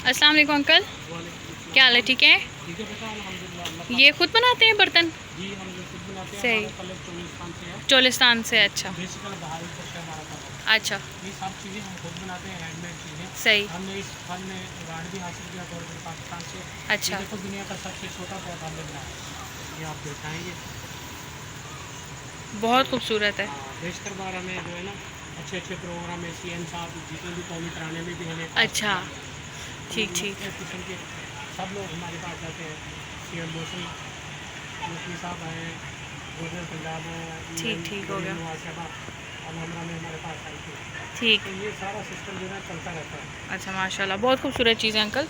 अस्सलाम वालेकुम अंकल, क्या हाल है? ठीक है। ठीक है बेटा, अल्हम्दुलिल्लाह। ये खुद बनाते हैं बर्तन? जी हम लोग खुद बनाते हैं। सही। हमारा कलर चोलिस्तान से है। चोलिस्तान से? अच्छा बेसिकल बहावलपुर से हमारा कलर। अच्छा। ये सब चीज़ें हम खुद बनाते हैं, हैंडमेड चीज़ें। सही। हमने इस फन में अवार्ड भी हासिल किया गवर्नमेंट पाकिस्तान से। अच्छा। ये देखो दुनिया का सबसे छोटा पौधा हमने बनाया, ये आप दिखाएंगे। बहुत खूबसूरत है। हाँ, बेशतर बार हमें जो है ना अच्छे अच्छे प्रोग्राम में CM साहब जितने भी कौमी तराने में भी हमें अच्छा, ठीक ठीक। मुख्तलिफ किस्म के सब लोग हमारे पास जाते हैं। CM मोहसिन नकवी साहब हैं, गवर्नर पंजाब हैं, ठीक ठीक हो गया। नवाज शहबा अलहमरा में हमारे पास आई थी। ठीक। तो ये सारा सिस्टम जो है चलता रहता है। अच्छा माशाल्लाह, बहुत खूबसूरत चीज़ है अंकल।